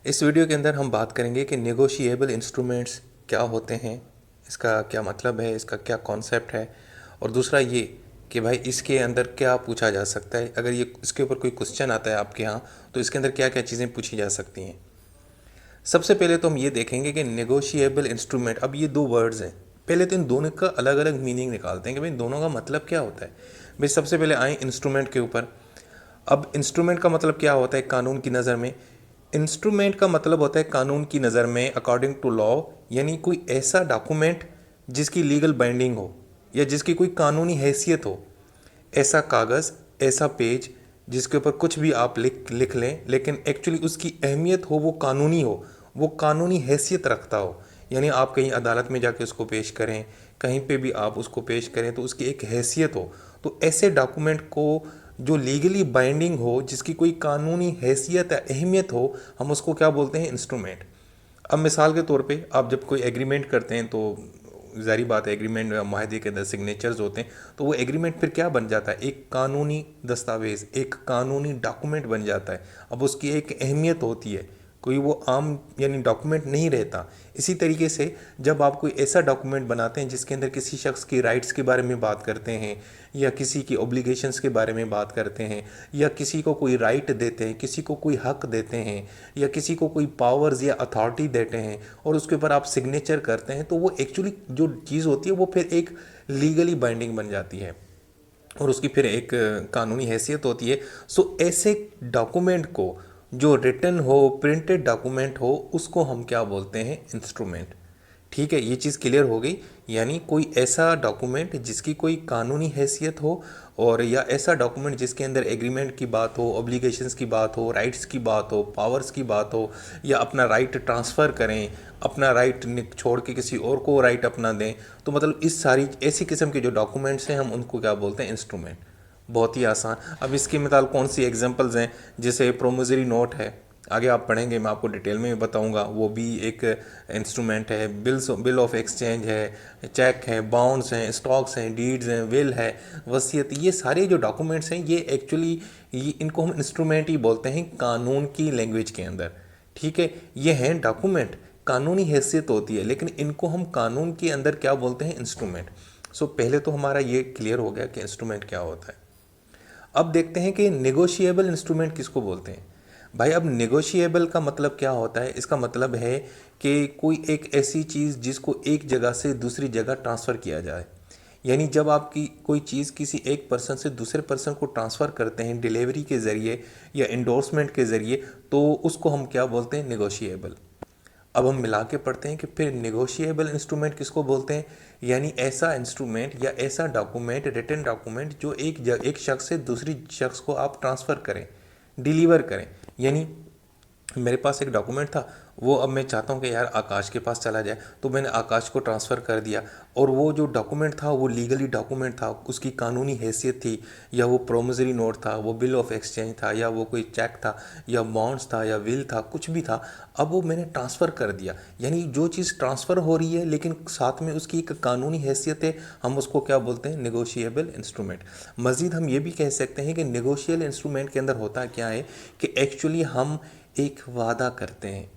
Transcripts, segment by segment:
इस वीडियो के अंदर हम बात करेंगे कि नेगोशिएबल इंस्ट्रूमेंट्स क्या होते हैं, इसका क्या मतलब है, इसका क्या कॉन्सेप्ट है, और दूसरा ये कि भाई इसके अंदर क्या पूछा जा सकता है। अगर ये इसके ऊपर कोई क्वेश्चन आता है आपके यहाँ तो इसके अंदर क्या क्या चीज़ें पूछी जा सकती हैं। सबसे पहले तो हम ये देखेंगे कि नेगोशिएबल इंस्ट्रूमेंट, अब ये दो वर्ड्स हैं, पहले तो इन दोनों का अलग अलग मीनिंग निकालते हैं कि भाई दोनों का मतलब क्या होता है। भाई सबसे पहले आए इंस्ट्रूमेंट के ऊपर। अब इंस्ट्रूमेंट का मतलब क्या होता है कानून की नज़र में। इंस्ट्रूमेंट का मतलब होता है कानून की नज़र में अकॉर्डिंग टू लॉ, यानी कोई ऐसा डॉक्यूमेंट जिसकी लीगल बाइंडिंग हो या जिसकी कोई कानूनी हैसियत हो। ऐसा कागज़, ऐसा पेज जिसके ऊपर कुछ भी आप लिख लिख लें लेकिन एक्चुअली उसकी अहमियत हो, वो कानूनी हो, वो कानूनी हैसियत रखता हो। यानी आप कहीं अदालत में जाके उसको पेश करें, कहीं पे भी आप उसको पेश करें तो उसकी एक हैसियत हो। तो ऐसे डॉक्यूमेंट को जो लीगली बाइंडिंग हो, जिसकी कोई कानूनी हैसियत या अहमियत हो, हम उसको क्या बोलते हैं, इंस्ट्रूमेंट। अब मिसाल के तौर पे आप जब कोई एग्रीमेंट करते हैं तो ज़ाहिर बात है एग्रीमेंट या माहदे के अंदर सिग्नेचर्स होते हैं, तो वो एग्रीमेंट फिर क्या बन जाता है, एक कानूनी दस्तावेज़, एक कानूनी डॉक्यूमेंट बन जाता है। अब उसकी एक अहमियत होती है, कोई वो आम यानी डॉक्यूमेंट नहीं रहता। इसी तरीके से जब आप कोई ऐसा डॉक्यूमेंट बनाते हैं जिसके अंदर किसी शख्स की राइट्स के बारे में बात करते हैं या किसी की ऑब्लिगेशंस के बारे में बात करते हैं या किसी को कोई राइट देते हैं, किसी को कोई हक देते हैं या किसी को कोई पावर्स या अथॉरिटी देते हैं और उसके ऊपर आप सिग्नेचर करते हैं, तो वो एक्चुअली जो चीज़ होती है वो फिर एक लीगली बाइंडिंग बन जाती है और उसकी फिर एक कानूनी हैसियत होती है। सो ऐसे डॉक्यूमेंट को जो रिटन हो, प्रिंटेड डॉक्यूमेंट हो, उसको हम क्या बोलते हैं, इंस्ट्रूमेंट। ठीक है, ये चीज़ क्लियर हो गई। यानी कोई ऐसा डॉक्यूमेंट जिसकी कोई कानूनी हैसियत हो और या ऐसा डॉक्यूमेंट जिसके अंदर एग्रीमेंट की बात हो, ऑब्लिगेशंस की बात हो, राइट्स की बात हो, पावर्स की बात हो, या अपना राइट ट्रांसफ़र करें, अपना राइट छोड़ के किसी और को राइट अपना दें। तो मतलब इस सारी ऐसी किस्म के जो डॉक्यूमेंट्स हैं हम उनको क्या बोलते हैं, इंस्ट्रूमेंट। बहुत ही आसान। अब इसकी मिसाल कौन सी एग्जांपल्स हैं, जैसे प्रोमिसरी नोट है, आगे आप पढ़ेंगे, मैं आपको डिटेल में भी बताऊंगा, वो भी एक इंस्ट्रूमेंट है। बिल ऑफ एक्सचेंज है, चेक है, बॉन्ड्स हैं, स्टॉक्स हैं, डीड्स हैं, विल है, वसीयत, ये सारे जो डॉक्यूमेंट्स हैं ये एक्चुअली ये इनको हम इंस्ट्रूमेंट ही बोलते हैं कानून की लैंग्वेज के अंदर। ठीक है, ये हैं डॉक्यूमेंट, कानूनी हैसियत होती है, लेकिन इनको हम कानून के अंदर क्या बोलते हैं, इंस्ट्रूमेंट। सो पहले तो हमारा ये क्लियर हो गया कि इंस्ट्रूमेंट क्या होता है। अब देखते हैं कि नेगोशिएबल इंस्ट्रूमेंट किसको बोलते हैं। भाई अब नेगोशिएबल का मतलब क्या होता है, इसका मतलब है कि कोई एक ऐसी चीज़ जिसको एक जगह से दूसरी जगह ट्रांसफ़र किया जाए। यानी जब आपकी कोई चीज़ किसी एक पर्सन से दूसरे पर्सन को ट्रांसफ़र करते हैं डिलीवरी के ज़रिए या इंडोर्समेंट के ज़रिए, तो उसको हम क्या बोलते हैं, नेगोशिएबल। अब हम मिला के पढ़ते हैं कि फिर नेगोशिएबल इंस्ट्रूमेंट किसको बोलते हैं। यानी ऐसा इंस्ट्रूमेंट या ऐसा डॉक्यूमेंट, रिटन डॉक्यूमेंट जो एक शख्स से दूसरी शख्स को आप ट्रांसफ़र करें, डिलीवर करें। यानी मेरे पास एक डॉक्यूमेंट था, वो अब मैं चाहता हूँ कि यार आकाश के पास चला जाए, तो मैंने आकाश को ट्रांसफ़र कर दिया और वो जो डॉक्यूमेंट था वो लीगली डॉक्यूमेंट था, उसकी कानूनी हैसियत थी, या वो प्रोमिसरी नोट था, वो बिल ऑफ एक्सचेंज था, या वो कोई चेक था, या बॉन्ड्स था, या विल था, कुछ भी था। अब वो मैंने ट्रांसफ़र कर दिया, यानी जो चीज़ ट्रांसफ़र हो रही है लेकिन साथ में उसकी एक कानूनी हैसियत है, हम उसको क्या बोलते हैं, नेगोशिएबल इंस्ट्रूमेंट। मज़ीद हम ये भी कह सकते हैं कि नेगोशिएबल इंस्ट्रूमेंट के अंदर होता क्या है कि एक्चुअली हम एक वादा करते हैं,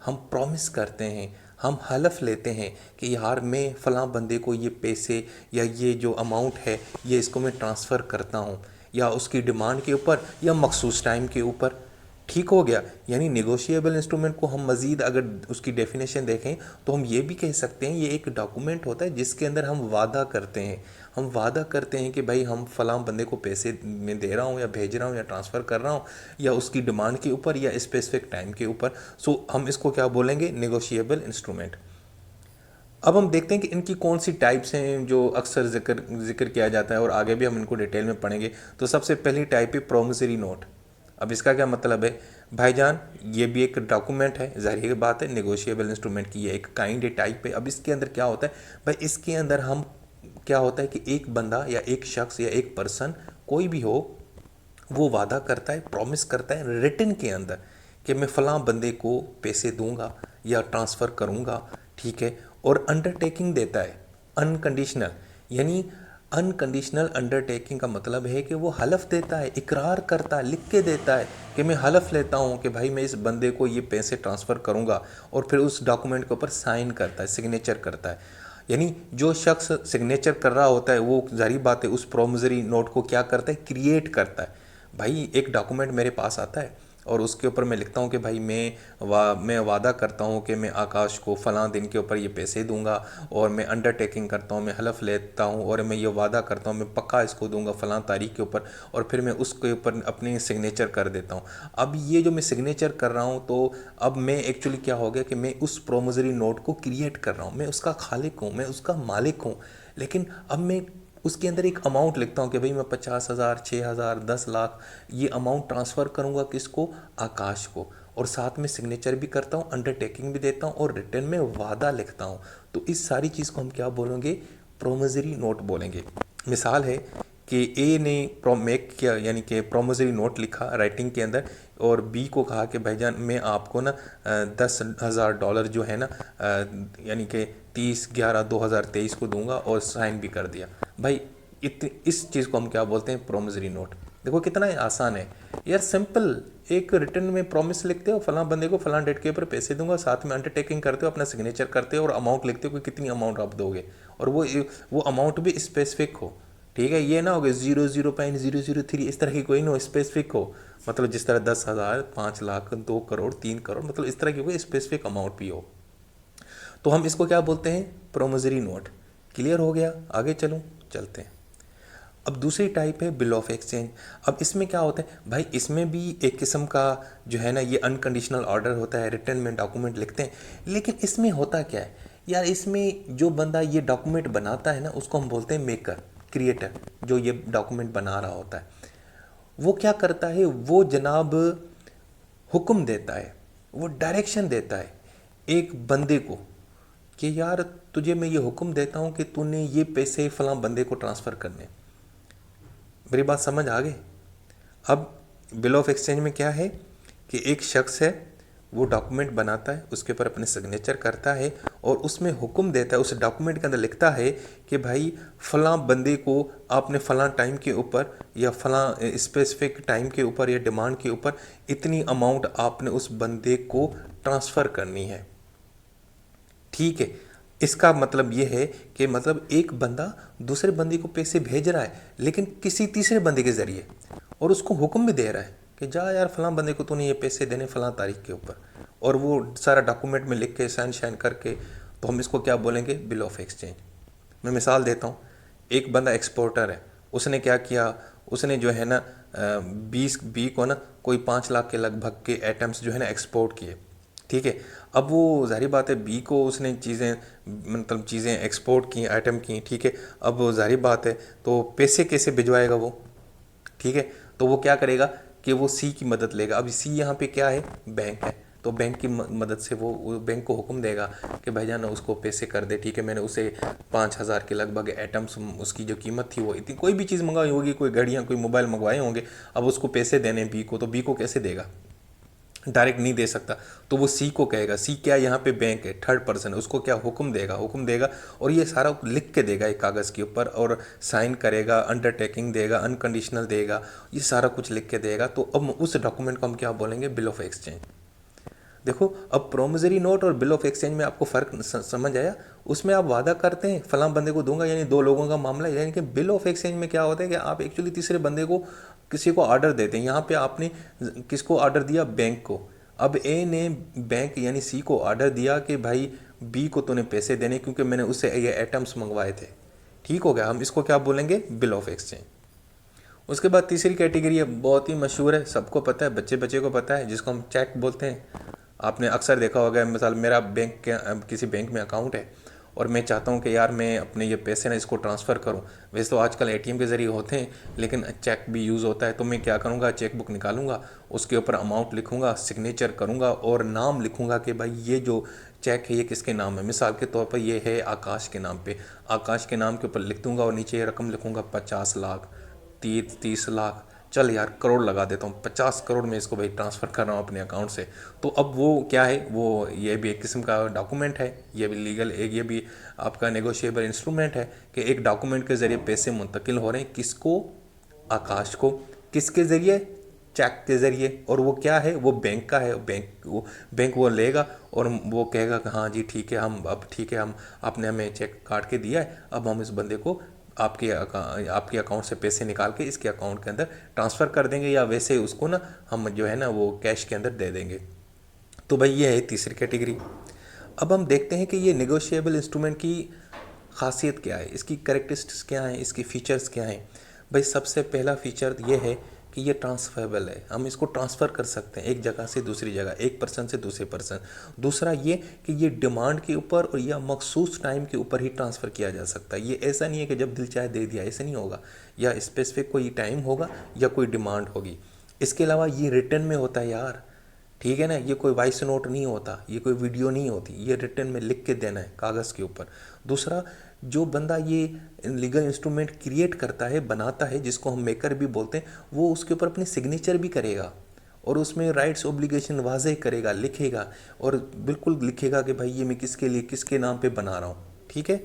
हम प्रॉमिस करते हैं, हम हलफ लेते हैं कि यार मैं फ़लाँ बंदे को ये पैसे या ये जो अमाउंट है ये इसको मैं ट्रांसफ़र करता हूँ, या उसकी डिमांड के ऊपर या मखसूस टाइम के ऊपर। ठीक हो गया। यानी नेगोशिएबल इंस्ट्रूमेंट को हम मज़ीद अगर उसकी डेफिनेशन देखें तो हम ये भी कह सकते हैं ये एक डॉक्यूमेंट होता है जिसके अंदर हम वादा करते हैं। हम वादा करते हैं कि भाई हम फ़लाँ बंदे को पैसे में दे रहा हूँ या भेज रहा हूँ या ट्रांसफ़र कर रहा हूँ, या उसकी डिमांड के ऊपर या स्पेसिफिक टाइम के ऊपर। सो हम इसको क्या बोलेंगे, नेगोशिएबल इंस्ट्रूमेंट। अब हम देखते हैं कि इनकी कौन सी टाइप्स हैं जो अक्सर जिक्र किया जाता है और आगे भी हम इनको डिटेल में पढ़ेंगे। तो सबसे पहली टाइप है प्रोमिसरी नोट। अब इसका क्या मतलब है भाईजान, ये भी एक डॉक्यूमेंट है, जाहिर बात है नेगोशिएबल इंस्ट्रूमेंट की ये एक काइंड टाइप है। अब इसके अंदर क्या होता है भाई, इसके अंदर हम क्या होता है कि एक बंदा या एक शख्स या एक पर्सन कोई भी हो, वो वादा करता है, प्रॉमिस करता है रिटन के अंदर कि मैं फ़लाँ बंदे को पैसे दूंगा या ट्रांसफ़र करूंगा। ठीक है, और अंडरटेकिंग देता है अनकंडीशनल, यानी अनकंडीशनल अंडरटेकिंग का मतलब है कि वो हलफ देता है, इकरार करता है, लिख के देता है कि मैं हलफ लेता हूँ कि भाई मैं इस बंदे को ये पैसे ट्रांसफ़र करूँगा, और फिर उस डॉक्यूमेंट के ऊपर साइन करता है, सिग्नेचर करता है। यानी जो शख्स सिग्नेचर कर रहा होता है वो ज़ाहिर बात है उस प्रोमिसरी नोट को क्या करता है, क्रिएट करता है। भाई एक डॉक्यूमेंट मेरे पास आता है और उसके ऊपर मैं लिखता हूँ कि भाई मैं वादा करता हूँ कि मैं आकाश को फ़लाँ दिन के ऊपर ये पैसे दूंगा, और मैं अंडरटेकिंग करता हूँ, मैं हलफ लेता हूँ और मैं ये वादा करता हूँ मैं पक्का इसको दूंगा फ़लाँ तारीख के ऊपर, और फिर मैं उसके ऊपर अपनी सिग्नेचर कर देता हूँ। अब ये जो मैं सिग्नेचर कर रहा हूँ, तो अब मैं एक्चुअली क्या हो गया कि मैं उस प्रोमिसरी नोट को क्रिएट कर रहा हूँ, मैं उसका खालिक हूँ, मैं उसका मालिक हूँ। लेकिन अब मैं उसके अंदर एक अमाउंट लिखता हूँ कि भाई मैं 50,000, 6,000, 10 लाख ये अमाउंट ट्रांसफ़र करूँगा किसको, आकाश को, और साथ में सिग्नेचर भी करता हूँ, अंडरटेकिंग भी देता हूँ और रिटर्न में वादा लिखता हूँ। तो इस सारी चीज़ को हम क्या बोलेंगे, प्रोमिसरी नोट बोलेंगे। मिसाल है कि ए ने मेक किया, यानी कि प्रोमिसरी नोट लिखा राइटिंग के अंदर, और बी को कहा कि भाईजान मैं आपको ना $10,000 जो है ना यानी कि 30/11/2023 को दूंगा, और साइन भी कर दिया। भाई इस चीज़ को हम क्या बोलते हैं, प्रोमिसरी नोट। देखो कितना आसान है यार, सिंपल। एक रिटर्न में प्रॉमिस लिखते हो फलां बंदे को फलां डेट के ऊपर पैसे दूंगा, साथ में अंडरटेकिंग करते हो, अपना सिग्नेचर करते हो और अमाउंट लिखते हो कि कितनी अमाउंट आप दोगे, और वो अमाउंट भी स्पेसिफिक हो। ठीक है, ये ना हो गया 00.003, इस तरह की कोई ना स्पेसिफिक हो, मतलब जिस तरह 10,000, 5 लाख, 2 करोड़, 3 करोड़, मतलब इस तरह की कोई स्पेसिफिक अमाउंट भी हो। तो हम इसको क्या बोलते हैं, प्रोमिसरी नोट। क्लियर हो गया, आगे चलते हैं। अब दूसरी टाइप है बिल ऑफ एक्सचेंज। अब इसमें क्या होता है भाई, इसमें भी एक किस्म का जो है ना ये अनकंडीशनल ऑर्डर होता है, रिटर्न में डॉक्यूमेंट लिखते हैं। लेकिन इसमें होता क्या है यार, इसमें जो बंदा ये डॉक्यूमेंट बनाता है ना उसको हम बोलते हैं मेकर, क्रिएटर, जो ये डॉक्यूमेंट बना रहा होता है। वो क्या करता है, वो जनाब हुक्म देता है, वो डायरेक्शन देता है एक बंदे को कि यार तुझे मैं ये हुक्म देता हूँ कि तूने ये पैसे फलां बंदे को ट्रांसफ़र करने। मेरी बात समझ आ गई। अब बिल ऑफ एक्सचेंज में क्या है कि एक शख्स है, वो डॉक्यूमेंट बनाता है, उसके ऊपर अपने सिग्नेचर करता है और उसमें हुक्म देता है, उस डॉक्यूमेंट के अंदर लिखता है कि भाई फ़लाँ बंदे को आपने फ़लाँ टाइम के ऊपर या फ़लाँ स्पेसिफिक टाइम के ऊपर या डिमांड के ऊपर इतनी अमाउंट आपने उस बंदे को ट्रांसफ़र करनी है। ठीक है, इसका मतलब ये है कि मतलब एक बंदा दूसरे बंदे को पैसे भेज रहा है लेकिन किसी तीसरे बंदे के ज़रिए, और उसको हुक्म भी दे रहा है कि जा यार फलां बंदे को तूने ये पैसे देने फलां तारीख के ऊपर, और वो सारा डॉक्यूमेंट में लिख के साइन शाइन करके। तो हम इसको क्या बोलेंगे, बिल ऑफ एक्सचेंज। मैं मिसाल देता हूँ, एक बंदा एक्सपोर्टर है, उसने क्या किया, उसने जो है ना 20 को ना कोई 5 लाख के लगभग के आइटम्स जो है ना एक्सपोर्ट किए। ठीक है, अब वो जाहिर बात है बी को उसने चीज़ें एक्सपोर्ट की, आइटम की। ठीक है, अब वो जाहिर बात है तो पैसे कैसे भिजवाएगा वो। ठीक है, तो वो क्या करेगा कि वो सी की मदद लेगा। अब सी यहाँ पे क्या है, बैंक है, तो बैंक की मदद से वो बैंक को हुक्म देगा कि भाईजान उसको पैसे कर दे। ठीक है, मैंने उसे 5,000 के लगभग आइटम्स, उसकी जो कीमत थी वो इतनी, कोई भी चीज़ मंगाई होगी, कोई घड़ियाँ, कोई मोबाइल मंगवाए होंगे, अब उसको पैसे देने बी को, तो बी को कैसे देगा, डायरेक्ट नहीं दे सकता। तो वो सी को कहेगा, सी क्या यहाँ पे बैंक है, थर्ड पर्सन है, उसको क्या हुक्म देगा और ये सारा लिख के देगा एक कागज़ के ऊपर, और साइन करेगा, अंडरटेकिंग देगा, अनकंडीशनल देगा, ये सारा कुछ लिख के देगा। तो अब उस डॉक्यूमेंट को हम क्या बोलेंगे, बिल ऑफ एक्सचेंज। देखो अब प्रोमिसरी नोट और बिल ऑफ एक्सचेंज में आपको फ़र्क समझ आया। उसमें आप वादा करते हैं फलां बंदे को दूंगा, यानी दो लोगों का मामला है। यानी कि बिल ऑफ एक्सचेंज में क्या होता है कि आप एक्चुअली तीसरे बंदे को, किसी को ऑर्डर देते हैं। यहाँ पे आपने किसको ऑर्डर दिया, बैंक को। अब ए ने बैंक यानी सी को ऑर्डर दिया कि भाई बी को तूने पैसे देने, क्योंकि मैंने उससे ये आइटम्स मंगवाए थे। ठीक हो गया, हम इसको क्या बोलेंगे, बिल ऑफ एक्सचेंज। उसके बाद तीसरी कैटेगरी है, बहुत ही मशहूर है, सबको पता है, बच्चे बच्चे को पता है, जिसको हम चेक बोलते हैं। आपने अक्सर देखा होगा, मिसाल मेरा बैंक के किसी बैंक में अकाउंट है और मैं चाहता हूँ कि यार मैं अपने ये पैसे ना इसको ट्रांसफ़र करूँ। वैसे तो आजकल एटीएम के ज़रिए होते हैं, लेकिन चेक भी यूज़ होता है। तो मैं क्या करूँगा, चेक बुक निकालूंगा, उसके ऊपर अमाउंट लिखूँगा, सिग्नेचर करूँगा और नाम लिखूँगा कि भाई ये जो चेक है ये किसके नाम है। मिसाल के तौर पर ये है आकाश के नाम पे, आकाश के नाम के ऊपर लिख दूँगा और नीचे ये रकम लिखूँगा 50 लाख, 30 लाख, चल यार करोड़ लगा देता हूँ, 50 करोड़ में इसको भाई ट्रांसफ़र कर रहा हूँ अपने अकाउंट से। तो अब वो क्या है, वो ये भी एक किस्म का डॉक्यूमेंट है, ये भी लीगल एक, ये भी आपका नेगोशिएबल इंस्ट्रूमेंट है कि एक डॉक्यूमेंट के ज़रिए पैसे मुंतकिल हो रहे हैं, किसको, आकाश को। किसके ज़रिए, चेक के ज़रिए। और वो क्या है, वो बैंक का है, बैंक वो लेगा और वो कहेगा कि हाँ जी ठीक है, हम अब ठीक है, हम आपने हमें चेक काट के दिया है, अब हम इस बंदे को आपके अकाउंट से पैसे निकाल के इसके अकाउंट के अंदर ट्रांसफ़र कर देंगे, या वैसे उसको ना हम जो है ना वो कैश के अंदर दे देंगे। तो भाई ये है तीसरी कैटेगरी। अब हम देखते हैं कि ये नेगोशिएबल इंस्ट्रूमेंट की खासियत क्या है, इसकी करेक्टरिस्टिक्स क्या हैं, इसकी फ़ीचर्स क्या हैं। भाई सबसे पहला फ़ीचर ये है कि ये ट्रांसफरेबल है, हम इसको ट्रांसफ़र कर सकते हैं एक जगह से दूसरी जगह, एक पर्सन से दूसरे पर्सन। दूसरा ये कि ये डिमांड के ऊपर और या मखसूस टाइम के ऊपर ही ट्रांसफ़र किया जा सकता है। ये ऐसा नहीं है कि जब दिल चाहे दे दिया, ऐसा नहीं होगा, या स्पेसिफिक कोई टाइम होगा या कोई डिमांड होगी। इसके अलावा ये रिटर्न में होता है यार, ठीक है ना, ये कोई वॉइस नोट नहीं होता, ये कोई वीडियो नहीं होती, ये रिटर्न में लिख के देना है कागज़ के ऊपर। दूसरा, जो बंदा ये लीगल इंस्ट्रूमेंट क्रिएट करता है, बनाता है, जिसको हम मेकर भी बोलते हैं, वो उसके ऊपर अपनी सिग्नेचर भी करेगा और उसमें राइट्स ऑब्लिगेशन वाज़ेह करेगा, लिखेगा, और बिल्कुल लिखेगा कि भाई ये मैं किसके लिए, किसके नाम पे बना रहा हूँ, ठीक है।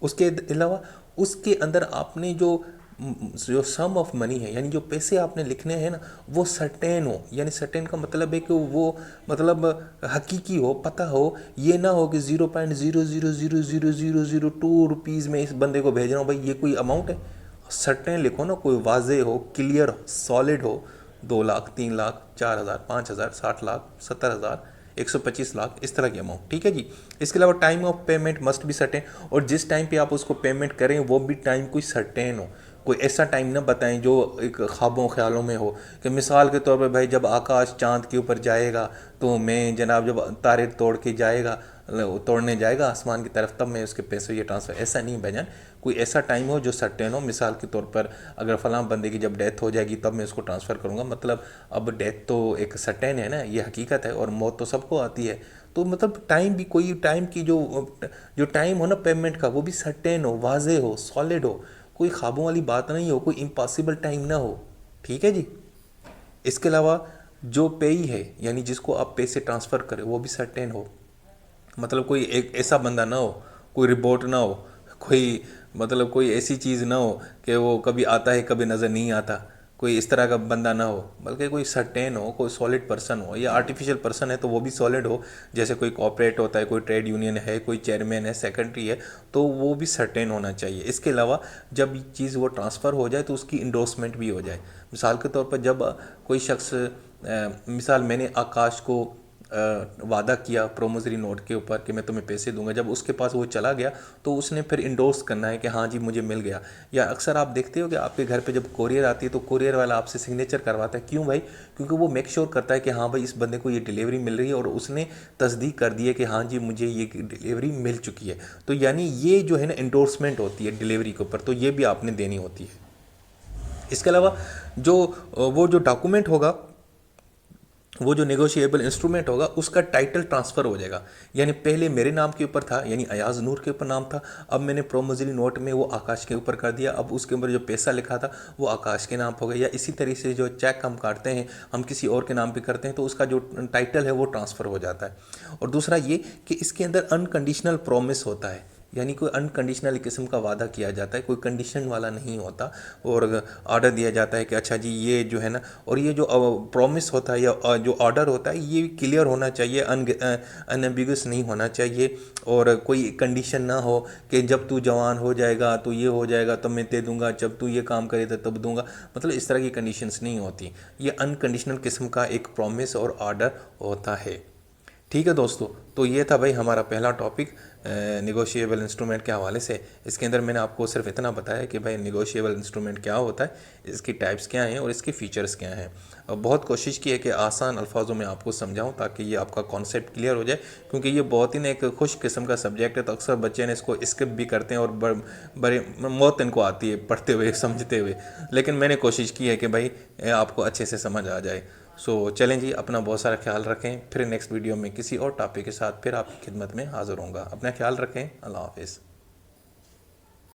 उसके अलावा उसके अंदर आपने जो सम ऑफ मनी है, यानी जो पैसे आपने लिखने हैं ना, वो सर्टेन हो। यानी सर्टेन का मतलब है कि वो मतलब हकीकी हो, पता हो। ये ना हो कि 0.00000002 रुपीज़ में इस बंदे को भेज रहा हूँ, भाई ये कोई अमाउंट है। सर्टेन लिखो ना, कोई वाजे हो, क्लियर हो, सॉलिड हो। 2 लाख, 3 लाख, 4,000, 5,000, 60 लाख, 70,000, 125 लाख, इस तरह की अमाउंट, ठीक है जी। इसके अलावा टाइम ऑफ पेमेंट मस्ट भी सर्टेन, और जिस टाइम पे आप उसको पेमेंट करें वो भी टाइम कोई सर्टेन हो। कोई ऐसा टाइम ना बताएं जो एक ख्वाबों ख्यालों में हो, कि मिसाल के तौर पे भाई जब आकाश चांद के ऊपर जाएगा तो मैं जनाब जब तारे तोड़ने जाएगा आसमान की तरफ, तब मैं उसके पैसे ये ट्रांसफ़र, ऐसा नहीं भाईजान। कोई ऐसा टाइम हो जो सर्टेन हो, मिसाल के तौर पर अगर फ़लाँ बंदे की जब डेथ हो जाएगी तब मैं उसको ट्रांसफ़र करूँगा, मतलब अब डेथ तो एक सर्टेन है ना, ये हकीकत है, और मौत तो सबको आती है। तो मतलब टाइम भी, कोई टाइम की जो टाइम हो ना पेमेंट का, वो भी सर्टेन हो, वाजे हो, सॉलिड हो, कोई ख्वाबों वाली बात नहीं हो, कोई इम्पॉसिबल टाइम ना हो, ठीक है जी। इसके अलावा जो पेई है, यानी जिसको आप पैसे ट्रांसफ़र करें, वो भी सर्टेन हो। मतलब कोई एक ऐसा बंदा ना हो, कोई रिपोर्ट ना हो, कोई मतलब कोई ऐसी चीज़ ना हो कि वो कभी आता है कभी नज़र नहीं आता, कोई इस तरह का बंदा ना हो, बल्कि कोई सर्टेन हो, कोई सॉलिड पर्सन हो, या आर्टिफिशियल पर्सन है तो वो भी सॉलिड हो। जैसे कोई कॉर्पोरेट होता है, कोई ट्रेड यूनियन है, कोई चेयरमैन है, सेक्रेटरी है, तो वो भी सर्टेन होना चाहिए। इसके अलावा जब चीज़ वो ट्रांसफ़र हो जाए तो उसकी इंडोर्समेंट भी हो जाए। मिसाल के तौर पर जब कोई शख्स, मिसाल मैंने आकाश को वादा किया प्रोमोसरी नोट के ऊपर कि मैं तुम्हें पैसे दूंगा, जब उसके पास वो चला गया तो उसने फिर इंडोर्स करना है कि हाँ जी मुझे मिल गया। या अक्सर आप देखते हो कि आपके घर पे जब कोरियर आती है तो कोरियर वाला आपसे सिग्नेचर करवाता है, क्यों भाई? क्योंकि वो मेक श्योर करता है कि हाँ भाई इस बंदे को ये डिलीवरी मिल रही है, और उसने तस्दीक कर दी है कि हाँ जी मुझे ये डिलीवरी मिल चुकी है। तो यानी ये जो है ना इंडोर्समेंट होती है डिलीवरी के ऊपर, तो ये भी आपने देनी होती है। इसके अलावा वो जो डॉक्यूमेंट होगा, वो जो नेगोशिएबल इंस्ट्रूमेंट होगा, उसका टाइटल ट्रांसफ़र हो जाएगा। यानी पहले मेरे नाम के ऊपर था, यानी अयाज नूर के ऊपर नाम था, अब मैंने प्रोमोजरी नोट में वो आकाश के ऊपर कर दिया, अब उसके ऊपर जो पैसा लिखा था वो आकाश के नाम हो गया। या इसी तरीके से जो चेक हम काटते हैं, हम किसी और के नाम पे करते हैं, तो उसका जो टाइटल है वो ट्रांसफ़र हो जाता है। और दूसरा ये कि इसके अंदर अनकंडीशनल प्रॉमिस होता है, यानी कोई अनकंडीशनल किस्म का वादा किया जाता है, कोई कंडीशन वाला नहीं होता, और ऑर्डर दिया जाता है कि अच्छा जी ये जो है ना, और ये जो प्रॉमिस होता है या जो ऑर्डर होता है ये क्लियर होना चाहिए, अनएम्बिगस नहीं होना चाहिए, और कोई कंडीशन ना हो कि जब तू जवान हो जाएगा तो ये हो जाएगा तब मैं दे दूंगा, जब तू ये काम करेगा तब दूंगा, मतलब इस तरह की कंडीशंस नहीं होती। ये अनकंडीशनल किस्म का एक प्रॉमिस और ऑर्डर होता है, ठीक है दोस्तों। तो ये था भाई हमारा पहला टॉपिक नेगोशिएबल इंस्ट्रूमेंट के हवाले से। इसके अंदर मैंने आपको सिर्फ इतना बताया कि भाई नेगोशिएबल इंस्ट्रूमेंट क्या होता है, इसकी टाइप्स क्या हैं और इसके फ़ीचर्स क्या हैं। और बहुत कोशिश की है कि आसान अल्फाजों में आपको समझाऊं ताकि ये आपका कॉन्सेप्ट क्लियर हो जाए, क्योंकि ये बहुत ही ना एक खुश किस्म का सब्जेक्ट है, तो अक्सर बच्चे ने इसको स्किप भी करते हैं और बड़े मौत इनको आती है पढ़ते हुए, समझते हुए। लेकिन मैंने कोशिश की है कि भाई आपको अच्छे से समझ आ जाए। सो चलें जी, अपना बहुत सारा ख्याल रखें। फिर नेक्स्ट वीडियो में किसी और टॉपिक के साथ फिर आपकी खिदमत में हाज़िर होऊंगा। अपना ख्याल रखें। अल्लाह हाफिज़।